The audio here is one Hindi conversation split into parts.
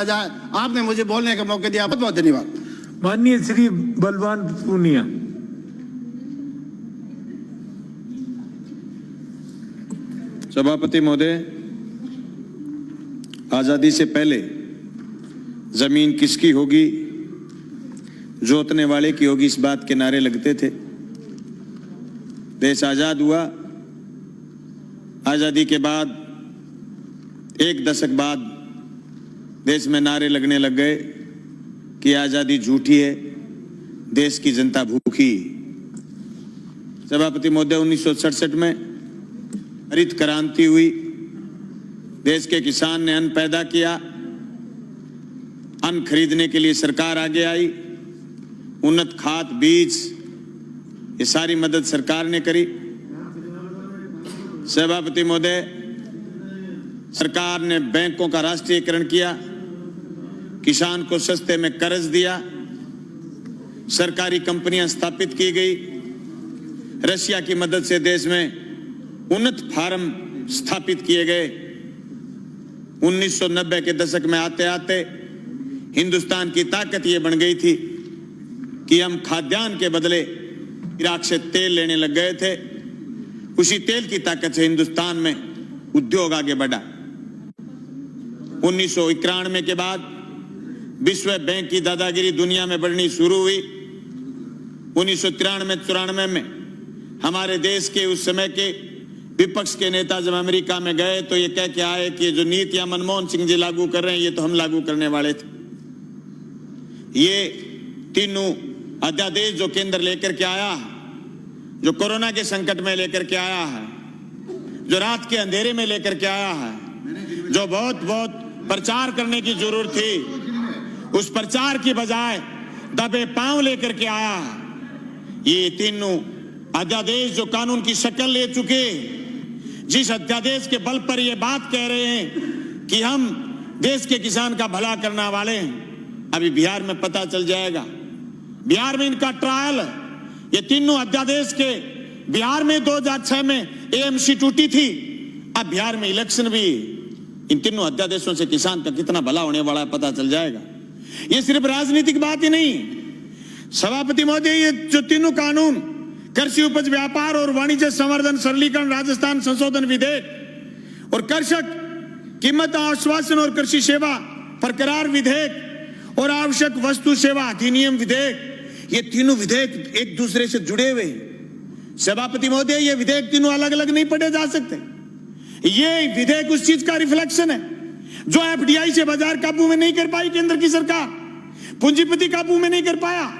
जाए। आपने मुझे बोलने का मौका दिया, बहुत बहुत धन्यवाद। माननीय श्री बलवान पूनिया। सभापति महोदय, आजादी से पहले जमीन किसकी होगी, जोतने वाले की होगी, इस बात के नारे लगते थे। देश आजाद हुआ, आजादी के बाद एक दशक बाद देश में नारे लगने लग गए कि आजादी झूठी है, देश की जनता भूखी। सभापति महोदय, 1967 में हरित क्रांति हुई, देश के किसान ने अन्न पैदा किया, अन्न खरीदने के लिए सरकार आगे आई, उन्नत खाद बीज ये सारी मदद सरकार ने करी। सभापति महोदय, सरकार ने बैंकों का राष्ट्रीयकरण किया, किसान को सस्ते में कर्ज दिया, सरकारी कंपनियां स्थापित की गई, रशिया की मदद से देश में उन्नत फार्म स्थापित किए गए। 1990 के दशक में आते आते हिंदुस्तान की ताकत ये बन गई थी कि हम खाद्यान्न के बदले इराक से तेल लेने लग गए थे। उसी तेल की ताकत से हिंदुस्तान में उद्योग आगे बढ़ा। 1991 के बाद विश्व बैंक की दादागिरी दुनिया में बढ़नी शुरू हुई। 1993-94 में हमारे देश के उस समय के विपक्ष के नेता जब अमेरिका में गए तो ये कह के आए कि जो नीतियां मनमोहन सिंह जी लागू कर रहे हैं ये तो हम लागू करने वाले थे। ये तीनों अध्यादेश जो केंद्र लेकर के आया है, जो कोरोना के संकट में लेकर के आया है, जो रात के अंधेरे में लेकर के आया है, जो बहुत बहुत प्रचार करने की जरूरत थी, उस प्रचार की बजाय दबे पांव लेकर के आया है। ये तीनों अध्यादेश जो कानून की शक्ल ले चुके, जिस अध्यादेश के बल पर ये बात कह रहे हैं कि हम देश के किसान का भला करने वाले हैं, अभी बिहार में पता चल जाएगा। बिहार में इनका ट्रायल, ये तीनों अध्यादेश के बिहार में 2006 में एएमसी टूटी थी, अब बिहार में इलेक्शन भी, इन तीनों अध्यादेशों से किसान का कितना भला होने वाला है पता चल जाएगा। ये सिर्फ राजनीतिक बात ही नहीं। सभापति महोदय, ये जो तीनों कानून, कृषि उपज व्यापार और वाणिज्य संवर्धन सरलीकरण राजस्थान संशोधन विधेयक और कृषक कीमत आश्वासन और कृषि सेवा प्रकरार विधेयक और आवश्यक वस्तु सेवा अधिनियम विधेयक, ये तीनों विधेयक एक दूसरे से जुड़े हुए। सभापति महोदय, ये विधेयक तीनों अलग अलग नहीं पढ़े जा सकते। ये विधेयक उस चीज का रिफ्लेक्शन है जो एफडीआई से बाजार काबू में नहीं कर पाई केंद्र की सरकार, पूंजीपति काबू में नहीं कर पाया।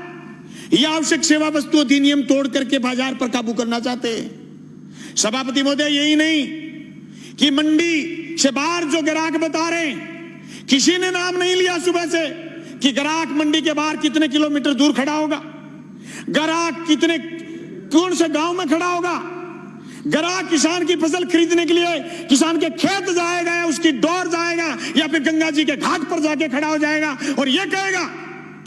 यह आवश्यक सेवा वस्तु अधिनियम तोड़ करके बाजार पर काबू करना चाहते हैं। सभापति महोदय, यही नहीं कि मंडी से बाहर जो ग्राहक बता रहे हैं, किसी ने नाम नहीं लिया सुबह से कि ग्राहक मंडी के बाहर कितने किलोमीटर दूर खड़ा होगा, ग्राहक कितने कौन से गांव में खड़ा होगा, ग्राहक किसान की फसल खरीदने के लिए किसान के खेत जाएगा या उसकी डोर जाएगा या फिर गंगा जी के घाट पर जाके खड़ा हो जाएगा और यह कहेगा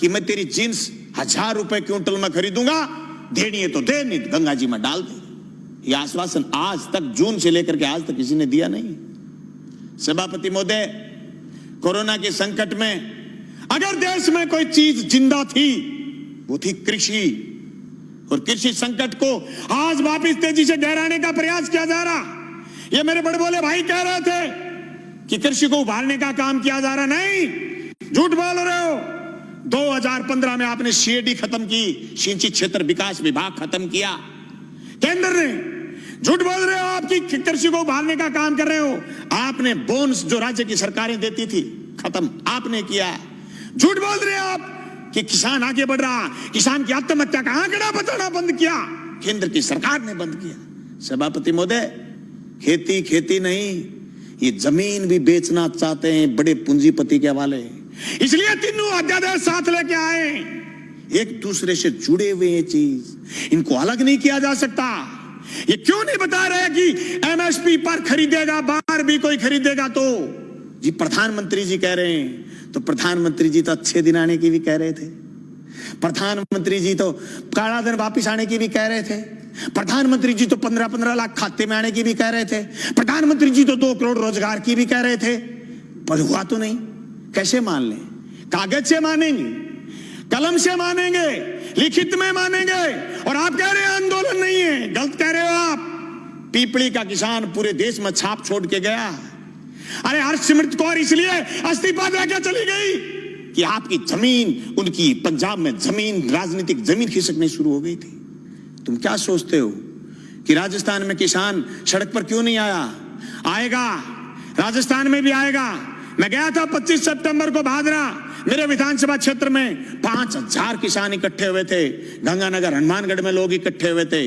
कि मैं तेरी जींस 1000 रुपए क्विंटल में खरीदूंगा, देनी है तो दे, नहीं गंगा जी में डाल दे। यह आश्वासन आज तक, जून से लेकर के आज तक किसी ने दिया नहीं। सभापति महोदय, कोरोना के संकट में अगर देश में कोई चीज जिंदा थी वो थी कृषि, और कृषि संकट को आज वापिस तेजी से गहराने का प्रयास किया जा रहा। ये मेरे बड़े बोले भाई कह रहे थे कि कृषि को उभारने का काम किया जा रहा, नहीं, झूठ बोल रहे हो। 2015 में आपने सीएडी खत्म की, सिंचित क्षेत्र विकास विभाग खत्म किया केंद्र ने। झूठ बोल रहे हो, आपकी कृषि को उभारने का काम कर रहे हो। आपने बोनस जो राज्य की सरकारें देती थी खत्म आपने किया। झूठ बोल रहे हो आप कि किसान आगे बढ़ रहा, किसान की आत्महत्या का आंकड़ा बताना बंद किया, केंद्र की सरकार ने बंद किया। सभापति महोदय, खेती खेती नहीं, ये जमीन भी बेचना चाहते हैं बड़े पूंजीपति के हवाले। इसलिए तीनों अध्यादेश साथ लेके आए, एक दूसरे से जुड़े हुए ये चीज, इनको अलग नहीं किया जा सकता। ये क्यों नहीं बता रहे कि एमएसपी पर खरीदेगा, बाहर भी कोई खरीदेगा तो जी प्रधानमंत्री जी कह रहे हैं, तो प्रधानमंत्री जी तो अच्छे दिन आने की भी कह रहे थे, प्रधानमंत्री जी तो काला धन वापिस आने की भी कह रहे थे, प्रधानमंत्री जी तो 15-15 लाख खाते में आने की भी कह रहे थे, प्रधानमंत्री जी तो 2 करोड़ रोजगार की भी कह रहे थे, पर हुआ तो नहीं। कैसे मान लें? कागज से मानेंगे, कलम से मानेंगे, लिखित में मानेंगे, और आप कह रहे हैं आंदोलन नहीं है। गलत कह रहे हो आप। पीपली का किसान पूरे देश में छाप छोड़ के गया। अरे हरसिमरत कौर इसलिए इस्तीफा देकर चली गई कि आपकी जमीन, उनकी पंजाब में जमीन, राजनीतिक जमीन खिसकनी शुरू हो गई थी। तुम क्या सोचते हो कि राजस्थान में किसान सड़क पर क्यों नहीं आया? आएगा, राजस्थान में भी आएगा। मैं गया था 25 सितंबर को भादरा, मेरे विधानसभा क्षेत्र में 5000 किसान इकट्ठे हुए थे। गंगानगर, हनुमानगढ़ में लोग इकट्ठे हुए थे।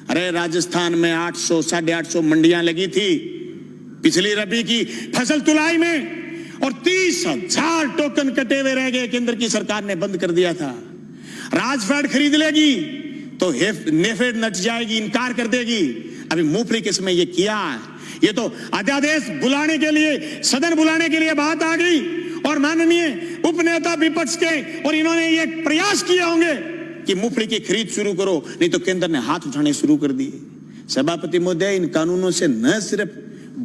अरे राजस्थान में 800 850 मंडियां लगी थी पिछली रबी की फसल तुलाई में, और 30,000 टोकन कटे हुए रह गए। केंद्र की सरकार ने बंद कर दिया था। राजफेड खरीद लेगी तो नेफेड नट जाएगी, इनकार कर देगी। अभी मूंगफली किस में ये किया है? ये तो अध्यादेश बुलाने के लिए, सदन बुलाने के लिए बात आ गई, और माननीय उपनेता विपक्ष के और इन्होंने ये प्रयास किए होंगे कि मूंगफली की खरीद शुरू करो, नहीं तो केंद्र ने हाथ उठाने शुरू कर दिए। सभापति महोदय, इन कानूनों से न सिर्फ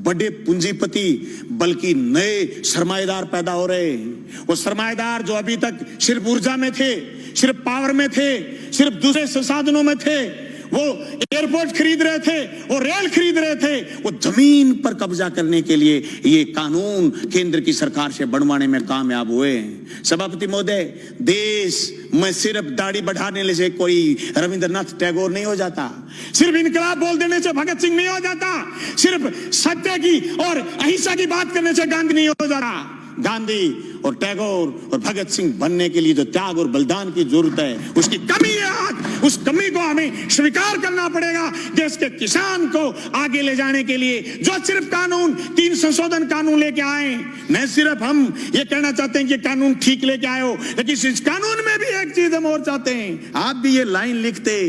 बड़े पूंजीपति बल्कि नए सरमाएदार पैदा हो रहे हैं। वो सरमाएदार जो अभी तक सिर्फ ऊर्जा में थे, सिर्फ पावर में थे, सिर्फ दूसरे संसाधनों में थे, वो एयरपोर्ट खरीद रहे थे, वो रेल खरीद रहे थे, वो जमीन पर कब्जा करने के लिए ये कानून केंद्र की सरकार से बनवाने में कामयाब हुए हैं। सभापति महोदय, देश में सिर्फ दाढ़ी बढ़ाने से कोई रविंद्रनाथ टैगोर नहीं हो जाता, सिर्फ इनकलाब बोल देने से भगत सिंह नहीं हो जाता, सिर्फ सत्य की और अहिंसा की बात करने से गांधी नहीं हो जाता। गांधी और टैगोर और भगत सिंह बनने के लिए जो त्याग और बलिदान की जरूरत है, उसकी कमी है आज। उस कमी को हमें स्वीकार करना पड़ेगा। देश के किसान को आगे ले जाने के लिए जो सिर्फ कानून, 3 संशोधन कानून लेके आए, न सिर्फ हम ये कहना चाहते हैं कि कानून ठीक लेके आए हो, लेकिन इस कानून में भी एक चीज हम और चाहते हैं। आप भी ये लाइन लिखते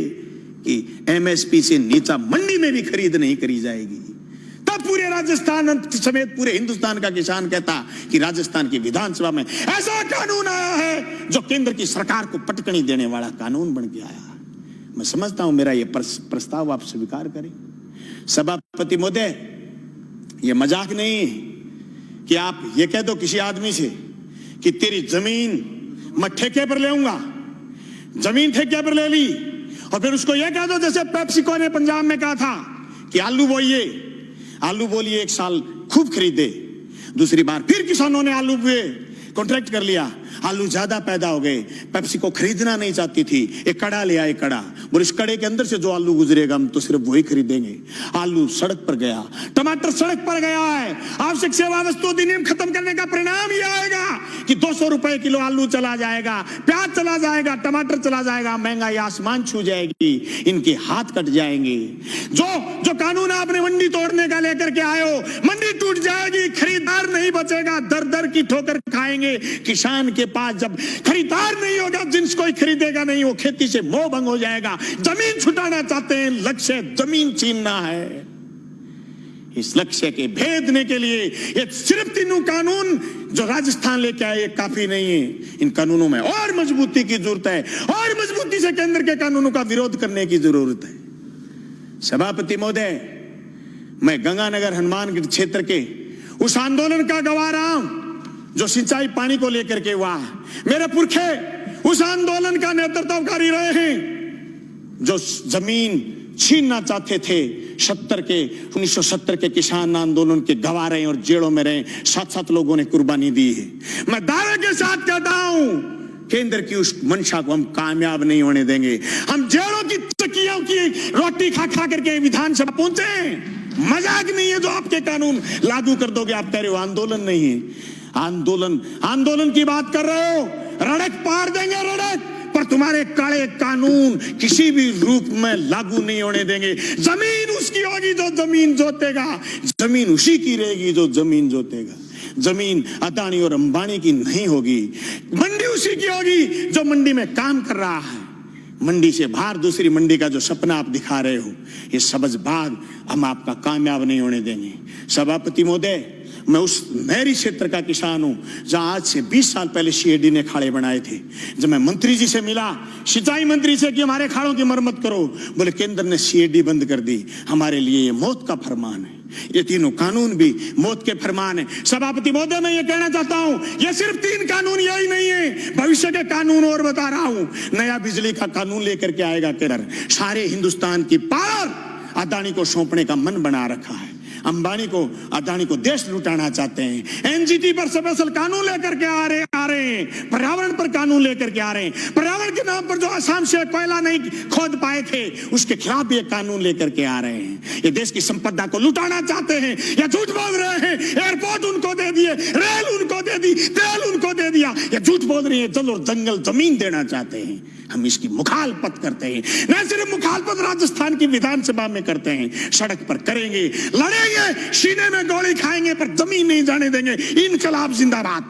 कि एमएसपी से नीचा मंडी में भी खरीद नहीं करी जाएगी, तब पूरे राजस्थान समेत पूरे हिंदुस्तान का किसान कहता कि राजस्थान की विधानसभा में ऐसा कानून आया है जो केंद्र की सरकार को पटकनी देने वाला कानून बन के आया। मैं समझता हूं मेरा यह प्रस्ताव आप स्वीकार करें। सभापति महोदय, यह मजाक नहीं है कि आप ये कह दो किसी आदमी से कि तेरी जमीन मैं ठेके पर लेऊंगा, जमीन ठेके पर ले ली, और फिर उसको यह कह दो जैसे पेप्सिको ने पंजाब में कहा था कि आलू बोइए, आलू बोलिए, 1 साल खूब खरीदे, दूसरी बार फिर किसानों ने आलू बोए, कॉन्ट्रैक्ट कर लिया, आलू ज्यादा पैदा हो गए, पेप्सिको खरीदना नहीं चाहती थी, एक कड़ा ले आए, कड़ा बोले इस कड़े के अंदर से जो आलू गुजरेगा हम तो सिर्फ वही खरीदेंगे। आलू सड़क पर गया, टमाटर सड़क पर गया है। आवश्यक सेवा वस्तु अधिनियम खत्म करने का परिणाम यह आएगा कि 200 रुपए किलो आलू चला जाएगा, प्याज चला जाएगा, टमाटर चला जाएगा, महंगाई आसमान छू जाएगी, इनके हाथ कट जाएंगे। जो कानून आपने मंडी तोड़ने का लेकर के आए हो, मंडी टूट जाएगी, खरीदार नहीं बचेगा, दर दर की ठोकर खाएंगे। किसान के पास जब खरीदार नहीं होगा, जिन्स कोई खरीदेगा नहीं, वो खेती से मोह भंग हो जाएगा। जमीन छुटाना चाहते हैं, लक्ष्य जमीन छीनना है। इस लक्ष्य के भेदने के लिए ये सिर्फ 3 कानून जो राजस्थान लेके आए काफी नहीं है। इन कानूनों में और मजबूती की जरूरत है, और मजबूती से केंद्र के कानूनों का विरोध करने की जरूरत है। सभापति महोदय, मैं गंगानगर हनुमानगढ़ क्षेत्र के उस आंदोलन का गवाह रहा हूं जो सिंचाई पानी को लेकर के हुआ। मेरे पुरखे उस आंदोलन का नेतृत्वकारी रहे हैं जो जमीन छीनना चाहते थे। 1970 के किसान आंदोलन के गवाह रहे और जेलों में रहे, 7 लोगों ने कुर्बानी दी है। मैं दावे के साथ कहता हूं, केंद्र की उस मंशा को हम कामयाब नहीं होने देंगे। हम जेलों की चक्कियों की रोटी खा खा करके विधानसभा पहुंचे। मजाक नहीं है जो आपके कानून लागू कर दोगे। आप कह रहे हो आंदोलन नहीं है, आंदोलन की बात कर रहे हो, रड़क पार देंगे रड़क, पर तुम्हारे काले कानून किसी भी रूप में लागू नहीं होने देंगे। जमीन उसकी होगी जो जमीन जोतेगा, जमीन उसी की रहेगी जो जमीन जोतेगा। जमीन अदानी और अंबानी की नहीं होगी, मंडी उसी की होगी जो मंडी में काम कर रहा है। मंडी से बाहर दूसरी मंडी का जो सपना आप दिखा रहे हो, ये सबजबाग हम आपका कामयाब नहीं होने देंगे। सभापति महोदय, मैं उस नहरी क्षेत्र का किसान हूं जहां आज से 20 साल पहले सीएडी ने खाड़े बनाए थे। जब मैं मंत्री जी से मिला, सिंचाई मंत्री से कि हमारे खाड़ों की मरम्मत करो, बोले केंद्र ने सीएडी बंद कर दी, हमारे लिए ये मौत का फरमान है। ये तीनों कानून भी मौत के फरमान है। सभापति महोदय, मैं ये कहना चाहता हूं, ये सिर्फ 3 कानून यही नहीं है, भविष्य के कानून और बता रहा हूं। नया बिजली का कानून लेकर के आएगा केंद्र। सारे हिंदुस्तान की पावर अदानी को सौंपने का मन बना रखा है। अंबानी को, अदानी को देश लुटाना चाहते हैं। एनजीटी पर स्पेशल कानून लेकर के आ रहे हैं। पर्यावरण पर कानून लेकर के आ रहे हैं। पर्यावरण के नाम पर जो असम से कोयला नहीं खोद पाए थे, उसके खिलाफ भी एक कानून लेकर के आ रहे हैं। ये देश की संपदा को लुटाना चाहते हैं या झूठ बोल रहे हैं। एयरपोर्ट उनको दे दिए, रेल उनको दे दी, तेल उनको दे दिया, ये झूठ बोल रही है। जल और जंगल जमीन देना चाहते हैं। हम इसकी मुखालफत करते हैं। न सिर्फ मुखालफत राजस्थान की विधानसभा में करते हैं, सड़क पर करेंगे, लड़ेंगे, सीने में गोली खाएंगे, पर जमीन नहीं जाने देंगे। इनकलाब जिंदाबाद।